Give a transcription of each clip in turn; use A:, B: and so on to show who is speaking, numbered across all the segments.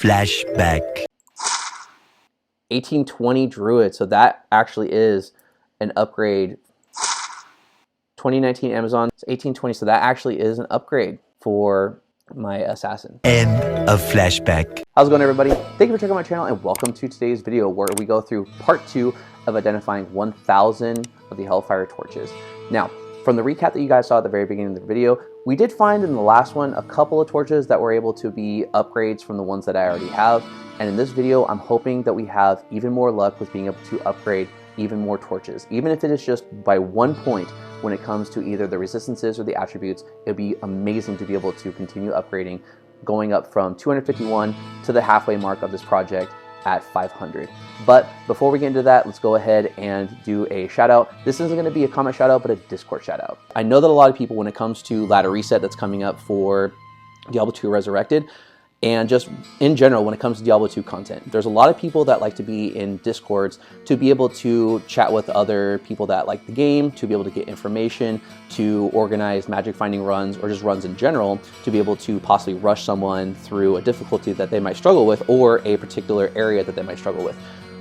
A: Flashback.
B: 1820 Druid, so that actually is an upgrade. 2019 Amazon, 1820, so that actually is an upgrade for my assassin.
A: End of Flashback.
B: How's it going, everybody? Thank you for checking out my channel and welcome to today's video where we go through part 2 of identifying 1,000 of the Hellfire torches. Now, from the recap that you guys saw at the very beginning of the video, we did find in the last one a couple of torches that were able to be upgrades from the ones that I already have. And in this video, I'm hoping that we have even more luck with being able to upgrade even more torches. Even if it is just by 1 point when it comes to either the resistances or the attributes, it'd be amazing to be able to continue upgrading, going up from 251 to the halfway mark of this project at 500. But before we get into that, let's go ahead and do a shout out. This isn't going to be a comment shout out, but a Discord shout out. I know that a lot of people, when it comes to ladder reset that's coming up for Diablo 2 Resurrected, and just in general, when it comes to Diablo 2 content, there's a lot of people that like to be in Discords to be able to chat with other people that like the game, to be able to get information, to organize magic finding runs, or just runs in general, to be able to possibly rush someone through a difficulty that they might struggle with or a particular area that they might struggle with.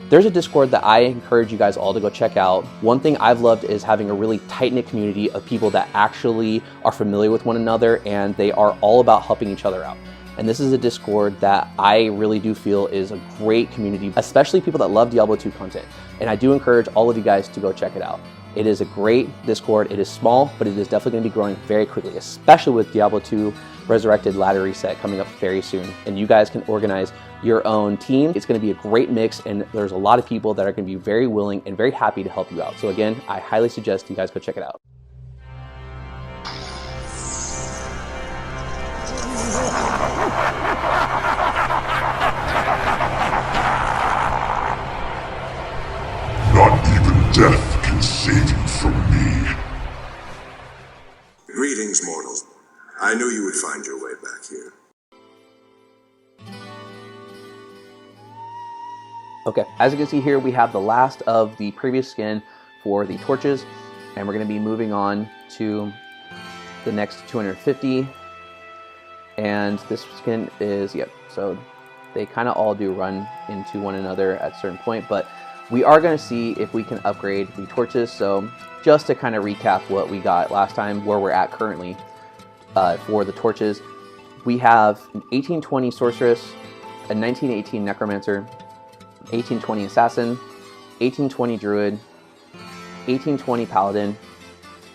B: There's a Discord that I encourage you guys all to go check out. One thing I've loved is having a really tight-knit community of people that actually are familiar with one another and they are all about helping each other out. And this is a Discord that I really do feel is a great community, especially people that love Diablo 2 content. And I do encourage all of you guys to go check it out. It is a great Discord. It is small, but it is definitely going to be growing very quickly, especially with Diablo 2 Resurrected ladder reset coming up very soon. And you guys can organize your own team. It's going to be a great mix, and there's a lot of people that are going to be very willing and very happy to help you out. So again, I highly suggest you guys go check it out.
C: Not even death can save you from me.
D: Greetings, mortal. I knew you would find your way back here.
B: Okay, as you can see here, we have the last of the previous skin for the torches, and we're going to be moving on to the next 250. And this skin is, yep, so they kind of all do run into one another at a certain point, but we are going to see if we can upgrade the torches. So just to kind of recap what we got last time, where we're at currently for the torches, we have an 1820 Sorceress, a 1918 Necromancer, 1820 Assassin, 1820 Druid, 1820 Paladin,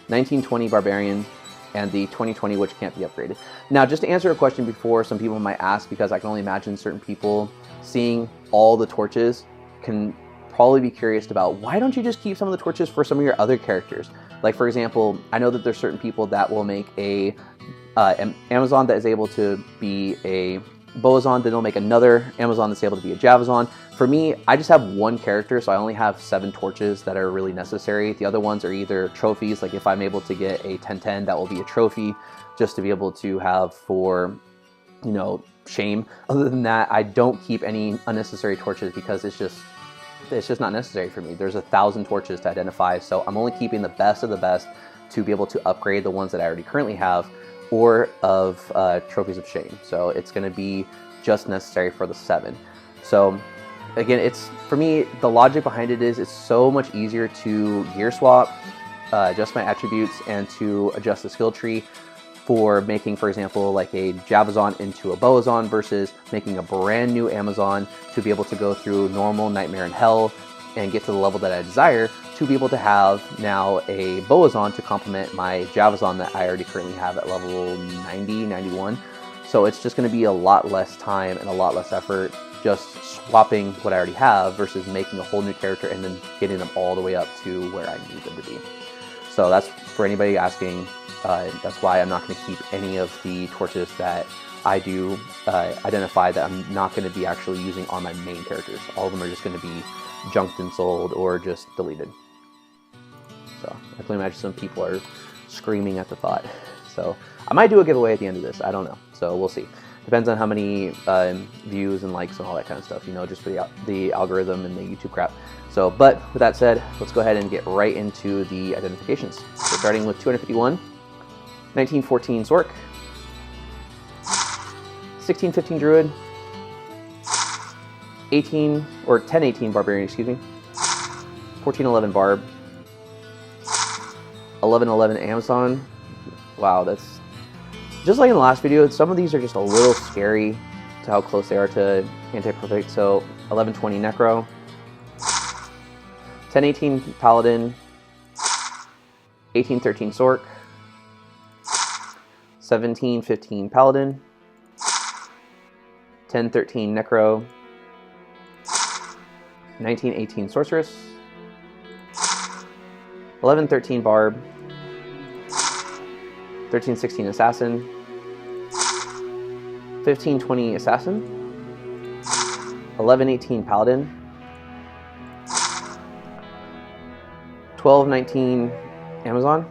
B: 1920 Barbarian, and the 2020 which can't be upgraded. Now, just to answer a question before some people might ask, because I can only imagine certain people seeing all the torches can probably be curious about, why don't you just keep some of the torches for some of your other characters? Like, for example, I know that there's certain people that will make a Amazon that is able to be a Boazon, then they'll make another Amazon that's able to be a Javazon. For me, I just have one character, so I only have 7 torches that are really necessary. The other ones are either trophies, like if I'm able to get a 1010, that will be a trophy, just to be able to have for, you know, shame. Other than that, I don't keep any unnecessary torches because it's just not necessary for me. There's 1,000 torches to identify, so I'm only keeping the best of the best to be able to upgrade the ones that I already currently have, or of trophies of shame. So it's going to be just necessary for the 7. So again, it's, for me, the logic behind it is it's so much easier to gear swap, adjust my attributes, and to adjust the skill tree for making, for example, like a Javazon into a Boazon versus making a brand new Amazon to be able to go through normal, nightmare, and hell and get to the level that I desire, to be able to have now a Boazon to complement my Javazon that I already currently have at level 90, 91. So it's just going to be a lot less time and a lot less effort just swapping what I already have versus making a whole new character and then getting them all the way up to where I need them to be. So that's for anybody asking. That's why I'm not going to keep any of the torches that I do identify that I'm not going to be actually using on my main characters. All of them are just going to be junked and sold or just deleted. So I can imagine some people are screaming at the thought. So I might do a giveaway at the end of this. I don't know. So we'll see. Depends on how many views and likes and all that kind of stuff, you know, just for the algorithm and the YouTube crap. So, but with that said, let's go ahead and get right into the identifications. So starting with 251, 1914 Sorc, 1615 Druid, 18 or 1018 barbarian, excuse me. 1411 barb. 1111 Amazon. Wow, that's just like in the last video. Some of these are just a little scary to how close they are to anti-perfect. So 1120 Necro. 1018 Paladin. 1813 Sork. 1715 Paladin. 1013 Necro. 1918 Sorceress. 1113 Barb. 1316 Assassin. 1520 Assassin. 1118 Paladin. 1219 Amazon.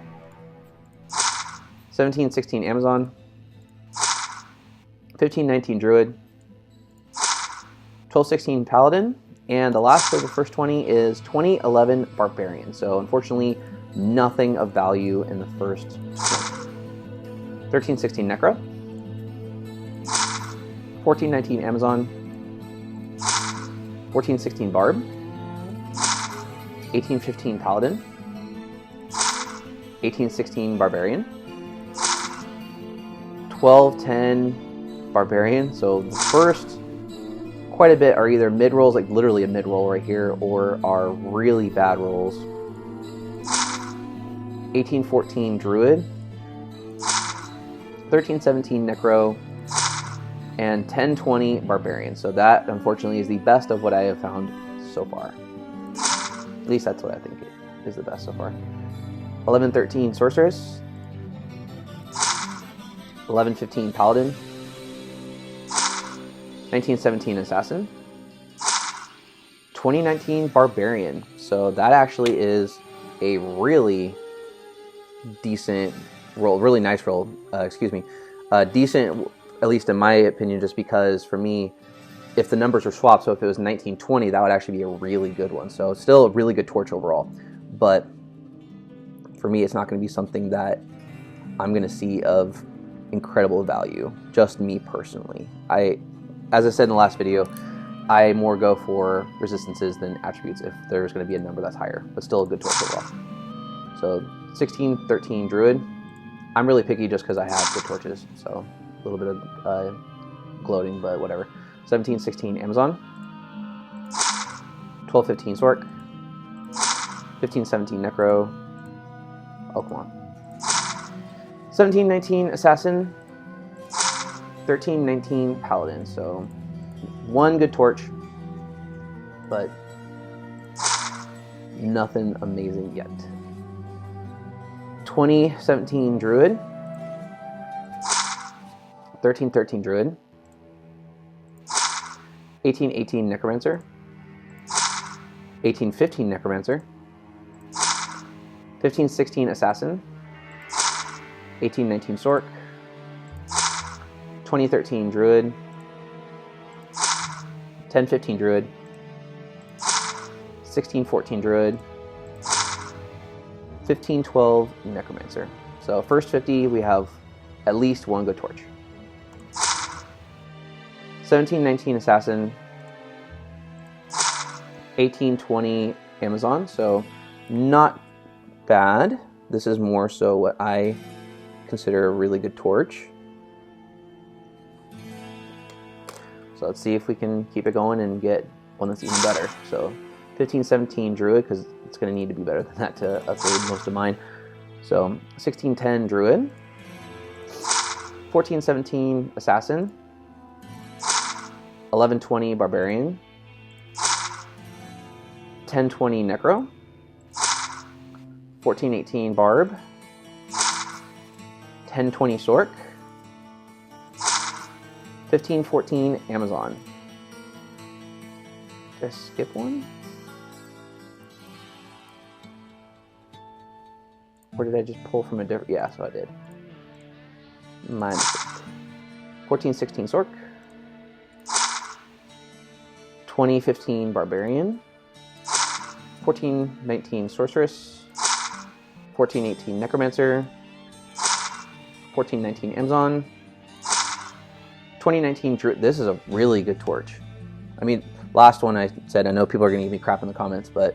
B: 1716 Amazon. 1519 Druid. 1216 Paladin. And the last of the first 20 is 2011 Barbarian. So unfortunately, nothing of value in the first 20. 1316 Necro. 1419 Amazon. 1416 Barb. 1815 Paladin. 1816 Barbarian. 1210 Barbarian. So the first quite a bit are either mid rolls, like literally a mid roll right here, or are really bad rolls. 1814 Druid. 1317 Necro. And 1020 Barbarian. So that, unfortunately, is the best of what I have found so far. At least that's what I think is the best so far. 1113 Sorceress. 1115 Paladin. 1917 Assassin. 2019 Barbarian. So that actually is a really decent roll, really nice roll, decent, at least in my opinion, just because for me, if the numbers were swapped, so if it was 1920, that would actually be a really good one. So still a really good torch overall. But for me, it's not going to be something that I'm going to see of incredible value, just me personally. As I said in the last video, I more go for resistances than attributes if there's going to be a number that's higher, but still a good torch overall. So 1613 Druid. I'm really picky just because I have good torches, so a little bit of gloating, but whatever. 1716 Amazon. 1215 Sork. 1517 Necro. Oh, come on. 1719 Assassin. 1319 Paladin. So one good torch, but nothing amazing yet. 2017 Druid. 1313 Druid. 1818 Necromancer. 1815 Necromancer. 1516 Assassin. 1819 Sork. 2013 Druid. 1015 Druid. 1614 Druid. 1512 Necromancer. So first 50 we have at least one good torch. 1719 Assassin. 1820 Amazon. So not bad. This is more so what I consider a really good torch. So let's see if we can keep it going and get one that's even better. So 1517 Druid, because it's going to need to be better than that to upgrade most of mine. So 1610 Druid. 1417 Assassin. 1120 Barbarian. 1020 Necro. 1418 Barb. 1020 Sork. 1514 Amazon. Did I skip one? Or did I just pull from a different? Yeah, so I did. My mistake. 1416 Sork. 2015 Barbarian. 1419 Sorceress. 1418 Necromancer. 1419 Amazon. 2019 Druid. This is a really good torch. I mean, last one I said, I know people are going to give me crap in the comments, but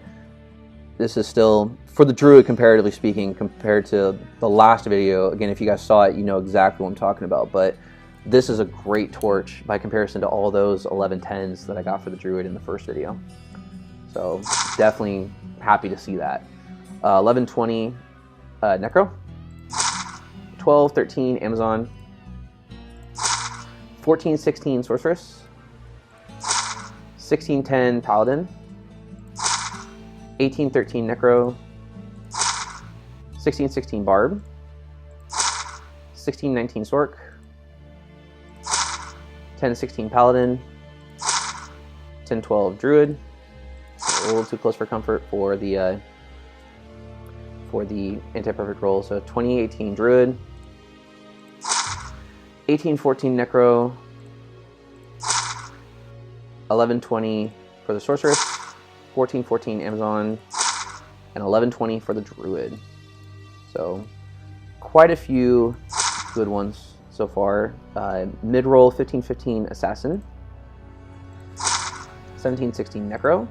B: this is still, for the Druid comparatively speaking, compared to the last video, again, if you guys saw it, you know exactly what I'm talking about, but this is a great torch by comparison to all those 1110s that I got for the Druid in the first video. So definitely happy to see that. 1120 Necro, 1213 Amazon, 1416 Sorceress, 1610 Paladin, 1813 Necro, 1616 Barb, 1619 Sork, 1016 Paladin, 1012 Druid. A little too close for comfort for the anti-perfect roll. So 2018 Druid, 1814 Necro, 1120 for the Sorceress, 1414 Amazon, and 1120 for the Druid. So quite a few good ones so far. Mid-roll 1515 Assassin, 1716 Necro,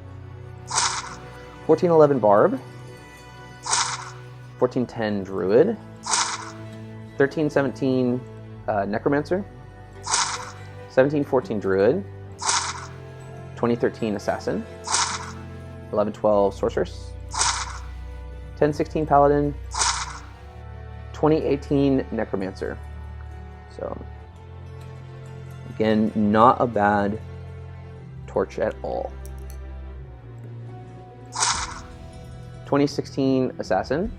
B: 1411 Barb, 1410 Druid, 1317 Necromancer, 1714 Druid, 2013 Assassin, 1112 Sorceress, 1016 Paladin, 2018 Necromancer. So again, not a bad torch at all. 2016 Assassin,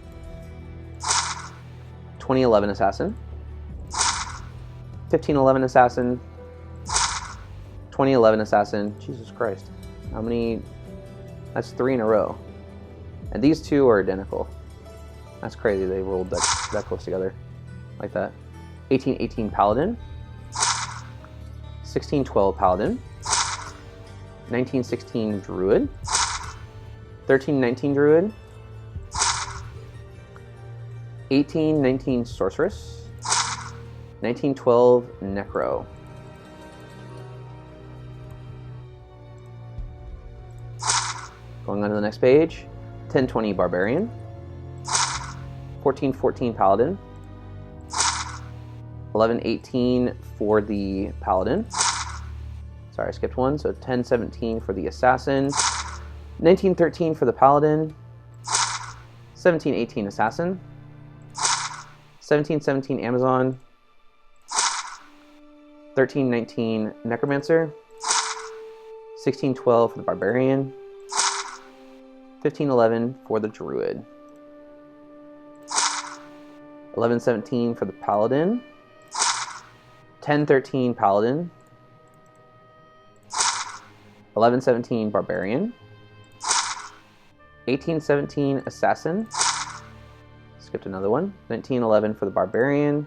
B: 2011 Assassin, 1511 Assassin, 2011 Assassin. Jesus Christ, how many? That's 3 in a row, and these two are identical. That's crazy. They rolled that close together, like that. 1818 Paladin, 1612 Paladin, 1916 Druid, 1319 Druid, 1819 Sorceress, 1912 Necro. Going on to the next page, 1020 Barbarian, 1414 Paladin, 1118 for the Paladin. Sorry, I skipped one. So 1017 for the Assassin, 1913 for the Paladin, 1718 Assassin, 1717 Amazon, 1319 Necromancer, 1612 for the Barbarian, 1511 for the Druid, 1117 for the Paladin, 1013 Paladin, 1117 Barbarian, 1817 Assassin, skipped another one, 1911 for the Barbarian,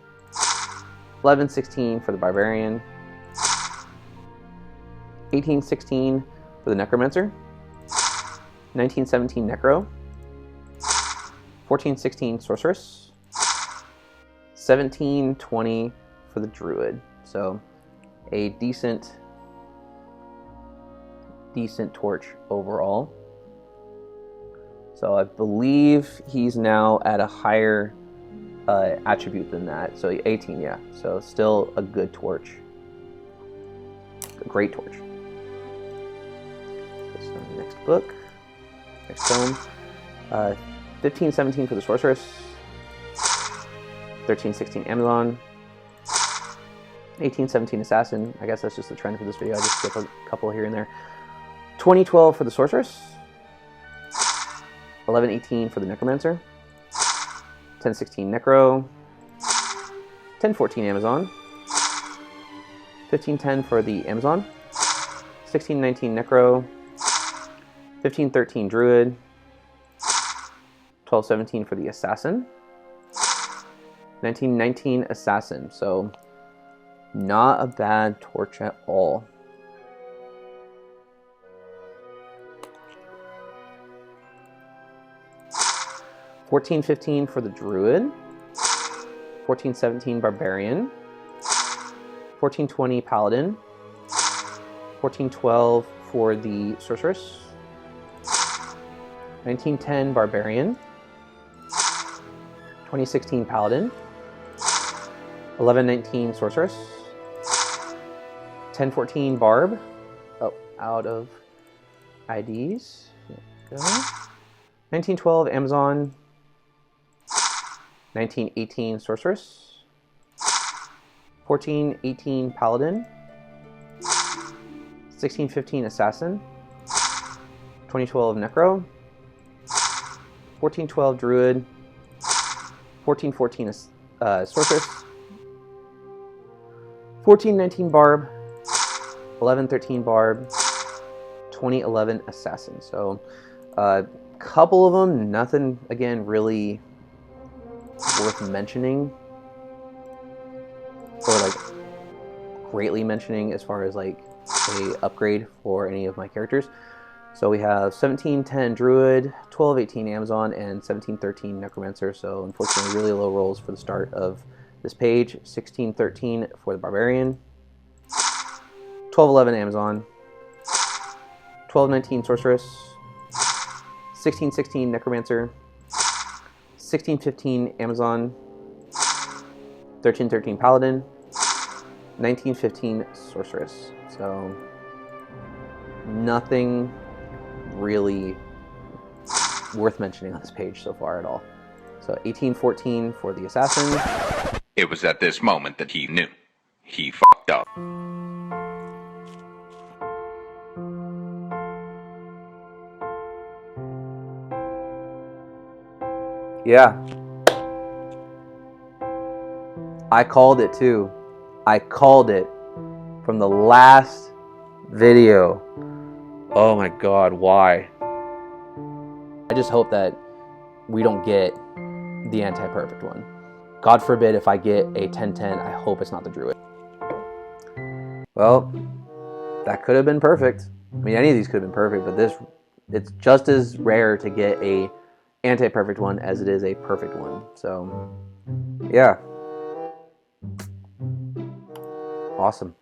B: 1116 for the Barbarian, 1816 for the Necromancer, 1917 Necro, 1416 Sorceress, 1720 for the Druid. So a decent torch overall. So I believe he's now at a higher attribute than that. So 18, yeah. So still a good torch. A great torch. This is the next book. Next tome. 1517 for the Sorceress. 1316 Amazon. 1817 Assassin. I guess that's just the trend for this video. I just skip a couple here and there. 2012 for the Sorceress. 1118 for the Necromancer. 1016 Necro. 1014 Amazon. 1510 for the Amazon. 1619 Necro. 1513 Druid. 1217 for the Assassin. 1919 Assassin. So not a bad torch at all. $14.15 for the Druid, $14.17 Barbarian, $14.20 Paladin, $14.12 for the sorceress. 1910 barbarian. 2016 paladin. 1119 sorceress. 1014 barb. Oh, out of IDs. There we go. 1912 Amazon. 1918 sorceress. 1418 paladin. 1615 assassin. 2012 necro. 1412 druid. 1414 sorceress. 1419 barb. 1113 barb. 2011 assassin. So a couple of them, nothing again really worth mentioning or like greatly mentioning as far as like a upgrade for any of my characters. So we have 1710 druid, 1218 Amazon, and 1713 necromancer. So unfortunately really low rolls for the start of this page. 1613 for the barbarian, 1211 Amazon, 1219 sorceress, 1616 necromancer, 1615 Amazon, 1313 paladin, 1915 sorceress. So nothing really worth mentioning on this page so far at all. So 1814 for the assassin.
E: It was at this moment that he knew. He fucked up.
B: Yeah. I called it too. I called it from the last video. Oh my god, why? I just hope that we don't get the anti-perfect one. God forbid if I get a 1010, I hope it's not the druid. Well, that could have been perfect. I mean, any of these could have been perfect, but this, it's just as rare to get a anti-perfect one as it is a perfect one. So, yeah. Awesome.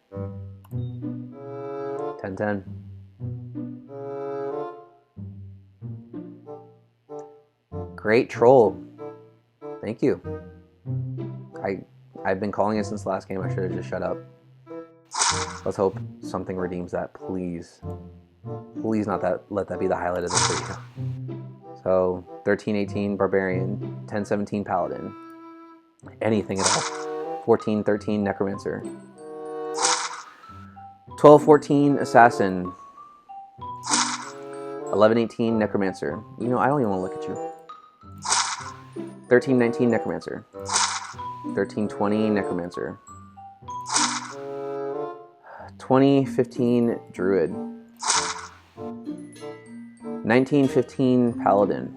B: 1010. Great troll. Thank you. I've been calling it since the last game. I should have just shut up. Let's hope something redeems that, please. Please not that. Let that be the highlight of this video. So 1318 barbarian, 1017 paladin, anything at all. 1413 necromancer, 1214 assassin, 1118 necromancer. You know, I don't even want to look at you. 1319 necromancer, 1320 necromancer, 2015 druid, 1915 paladin,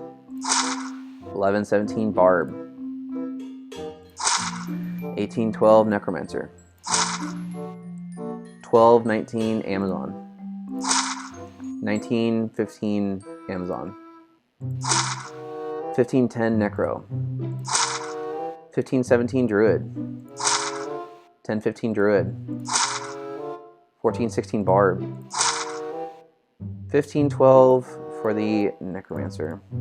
B: 1117 barb, 1812 necromancer, 1219 Amazon, 1915 Amazon, 1510 necro, 1517 druid, 1015 druid, 1416 barb, 1512 for the necromancer. I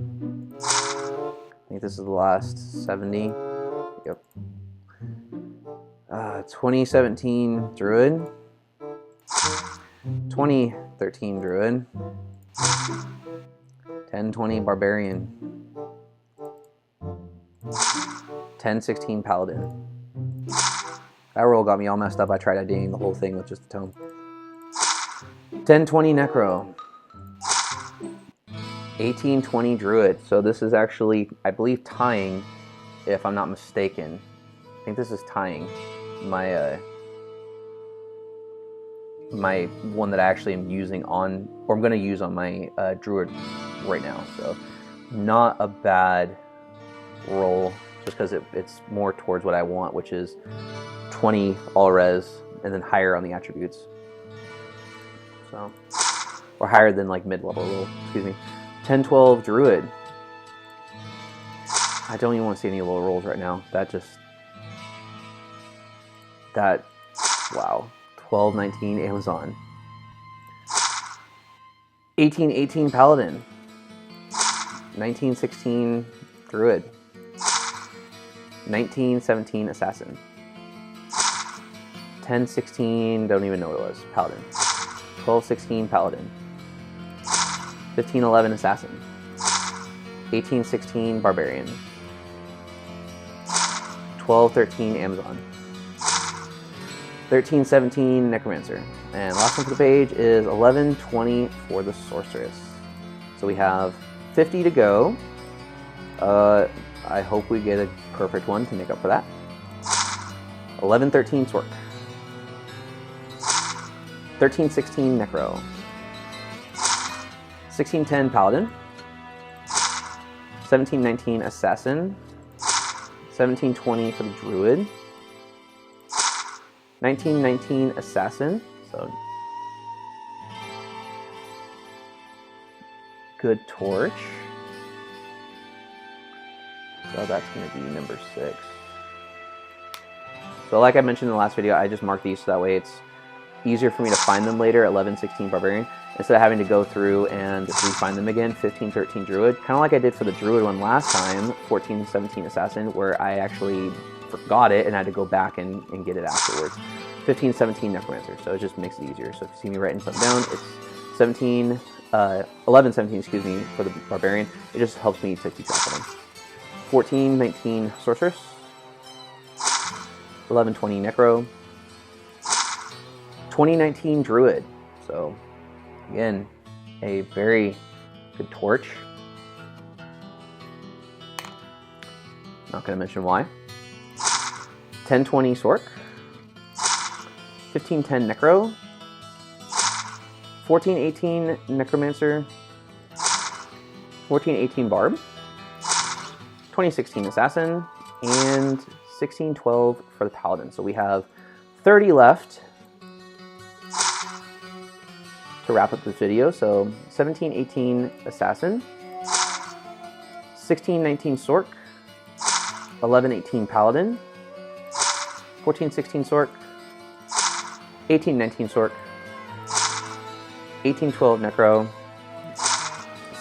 B: think this is the last 70. Yep. 2017 druid, 2013 druid, 1020 barbarian, 1016 paladin. That roll got me all messed up. I tried IDing the whole thing with just the tome. 1020 necro, 1820 druid. So this is actually, I believe, tying, if I'm not mistaken. I think this is tying my my one that I actually am using on, or I'm going to use on my druid right now. So not a bad roll, just because it's more towards what I want, which is 20 all res and then higher on the attributes. So, or higher than like mid-level roll, excuse me. 1012 druid. I don't even want to see any low rolls right now. Wow. 1219 Amazon. 1818 Paladin. 1916 Druid. 1917 Assassin. 1016, don't even know what it was, Paladin. 1216 Paladin. 1511 Assassin. 1816 Barbarian. 1213 Amazon. 1317 Necromancer. And last one for the page is 1120 for the Sorceress. So we have 50 to go. I hope we get a perfect one to make up for that. 1113 Sork. 1316 Necro. 1610 Paladin. 1719 Assassin. 1720 for the Druid. 1919 Assassin. So good torch. So that's going to be number 6. So like I mentioned in the last video, I just marked these so that way it's easier for me to find them later. 1116 Barbarian, instead of having to go through and re-find them again. 1513 Druid, kind of like I did for the Druid one last time. 1417 Assassin, where I actually forgot it and had to go back and get it afterwards. 1517 Necromancer, so it just makes it easier. So if you see me writing something down, it's 1117, excuse me, for the Barbarian. It just helps me to keep track of them. 1419 Sorceress. 1120 Necro. 2019 Druid. So again, a very good torch. Not going to mention why. 1020 Sork. 1510 Necro. 1418 Necromancer. 1418 Barb. 2016 Assassin. And 1612 for the Paladin. So we have 30 left to wrap up this video. So 1718 Assassin. 1619 Sork. 1118 Paladin. 1416 Sork. 1819 Sork. 1812 Necro.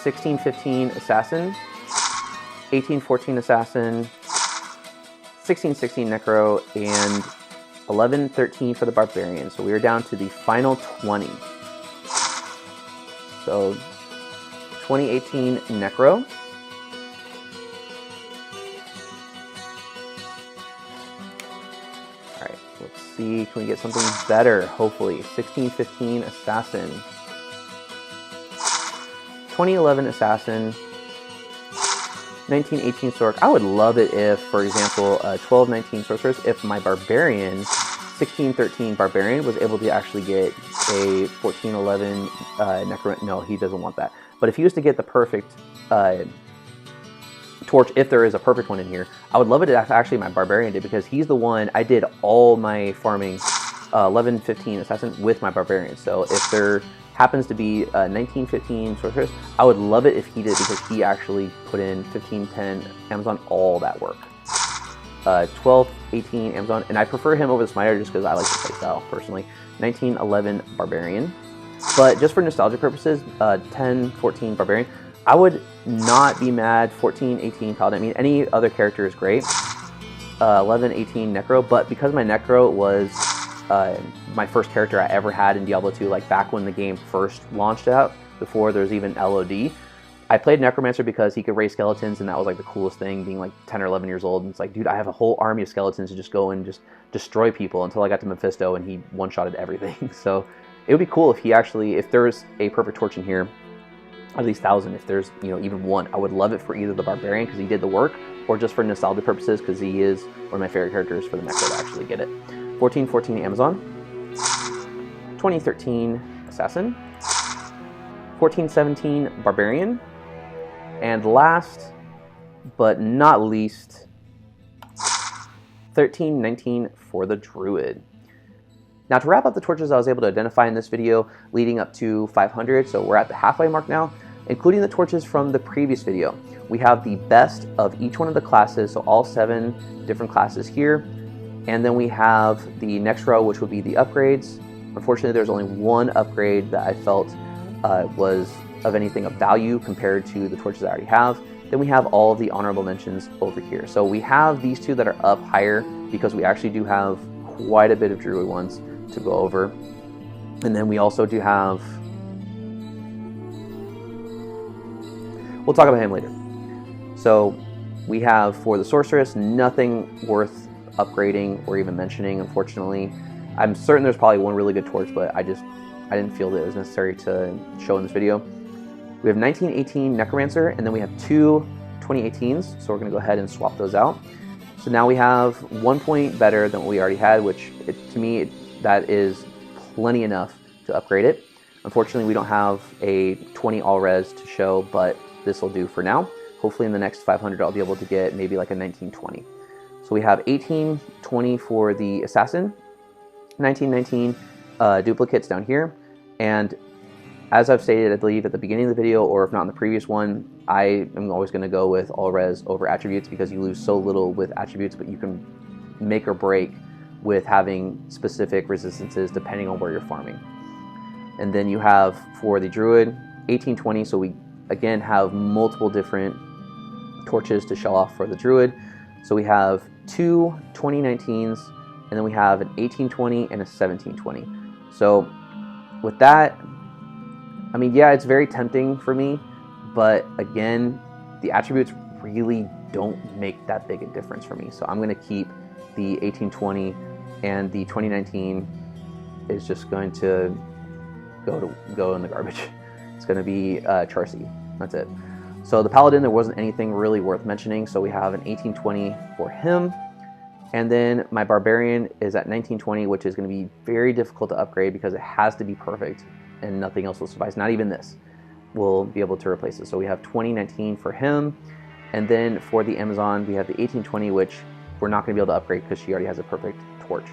B: 1615 Assassin. 1814 Assassin. 1616 Necro. And 1113 for the Barbarian. So we are down to the final 20. So 2018 Necro. Alright, let's see, can we get something better, hopefully. 1615 Assassin. 2011 Assassin. 1918 Sork. I would love it if, for example, 1219 Sorceress, if my Barbarian, 1613 Barbarian, was able to actually get a 1411 Necro. No, he doesn't want that. But if he was to get the perfect torch, if there is a perfect one in here, I would love it if actually my Barbarian did, because he's the one, I did all my farming 1115 Assassin with my Barbarian. So if there happens to be 1915 Sorceress, I would love it if he did, because he actually put in 1510 Amazon, all that work. 1218 Amazon, and I prefer him over the Smiter just because I like the playstyle personally. 1911 Barbarian, but just for nostalgia purposes, 1014 Barbarian. I would not be mad. 1418 Paladin. I mean, any other character is great. 1118 Necro, but because my Necro was my first character I ever had in Diablo 2, like back when the game first launched out, before there was even LOD. I played Necromancer because he could raise skeletons, and that was like the coolest thing, being like 10 or 11 years old. And it's like, dude, I have a whole army of skeletons to just go and just destroy people, until I got to Mephisto and he one-shotted everything. So it would be cool if he actually, if there's a perfect torch in here, at least 1,000, if there's, you know, even one, I would love it for either the Barbarian because he did the work, or just for nostalgia purposes because he is one of my favorite characters for the Necro to actually get it. 1414 Amazon. 2013 Assassin. 1417 Barbarian. And last but not least, 1319 for the Druid. Now, to wrap up the torches I was able to identify in this video leading up to 500, so we're at the halfway mark now, including the torches from the previous video. We have the best of each one of the classes, so all 7 different classes here. And then we have the next row, which would be the upgrades. Unfortunately, there's only one upgrade that I felt was of anything of value compared to the torches I already have. Then we have all of the honorable mentions over here. So we have these two that are up higher because we actually do have quite a bit of druid ones to go over. And then we also do have, we'll talk about him later. So we have for the sorceress, nothing worth upgrading or even mentioning, unfortunately. I'm certain there's probably one really good torch, but I didn't feel that it was necessary to show in this video. We have 1918 Necromancer, and then we have two 2018s, so we're going to go ahead and swap those out. So now we have 1 point better than what we already had, which to me, that is plenty enough to upgrade it. Unfortunately, we don't have a 20 all-res to show, but this will do for now. Hopefully in the next 500, I'll be able to get maybe like a 1920. So we have 1820 for the Assassin, 1919 duplicates down here, and as I've stated, I believe at the beginning of the video, or if not in the previous one, I am always going to go with all res over attributes because you lose so little with attributes, but you can make or break with having specific resistances depending on where you're farming. And then you have for the Druid, 1820, so we again have multiple different torches to show off for the Druid. So we have two 2019s, and then we have an 1820 and a 1720. So with that, I mean, yeah, it's very tempting for me, but again, the attributes really don't make that big a difference for me. So I'm going to keep the 1820, and the 2019 is just going to go in the garbage. It's going to be Charcy. That's it. So the Paladin, there wasn't anything really worth mentioning, so we have an 1820 for him. And then my Barbarian is at 1920, which is going to be very difficult to upgrade because it has to be perfect and nothing else will suffice. Not even this will be able to replace it. So we have 2019 for him. And then for the Amazon, we have the 1820, which we're not going to be able to upgrade because she already has a perfect torch.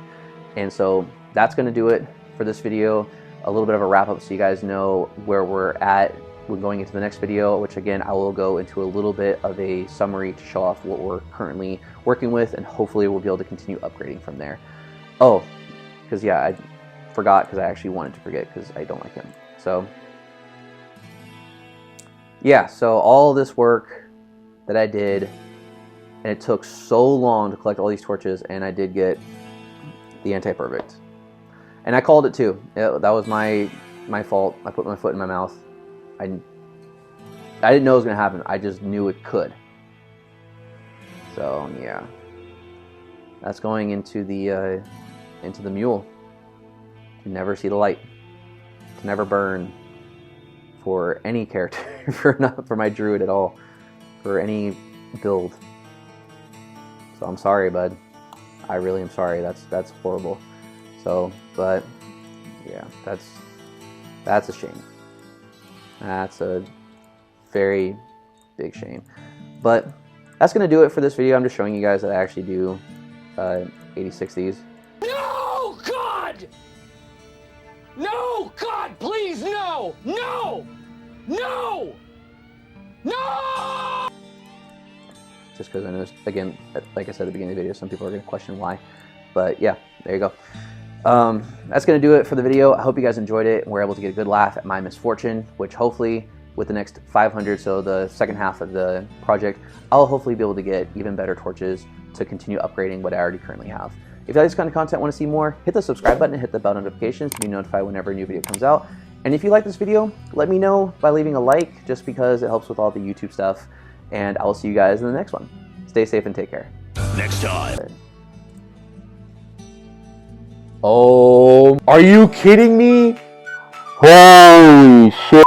B: And so that's going to do it for this video. A little bit of a wrap up so you guys know where we're at. We're going into the next video, which again, I will go into a little bit of a summary to show off what we're currently working with, and hopefully we'll be able to continue upgrading from there. Oh, because yeah, I forgot because I actually wanted to forget because I don't like him. So yeah, so all this work that I did, and it took so long to collect all these torches, and I did get the anti-perfect. And I called it too. That was my fault. I put my foot in my mouth. I didn't know it was going to happen. I just knew it could. So yeah, that's going into the mule. To never see the light. To never burn for any character, not for my druid at all, for any build. So I'm sorry, bud. I really am sorry. That's horrible. So, but yeah, that's a shame. That's a very big shame. But that's going to do it for this video. I'm just showing you guys that I actually do 80/60s.
F: No, God! No, God, please, no! No! No! No!
B: Just because I know, again, like I said at the beginning of the video, some people are going to question why. But yeah, there you go. That's going to do it for the video. I hope you guys enjoyed it and were able to get a good laugh at my misfortune, which hopefully with the next 500, so the second half of the project, I'll hopefully be able to get even better torches to continue upgrading what I already currently have. If you like this kind of content, want to see more, hit the subscribe button and hit the bell notifications to be notified whenever a new video comes out. And if you like this video, let me know by leaving a like, just because it helps with all the YouTube stuff. And I will see you guys in the next one. Stay safe and take care.
A: Next time.
B: Oh, are you kidding me? Holy shit.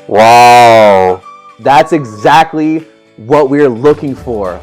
B: Wow. That's exactly what we're looking for.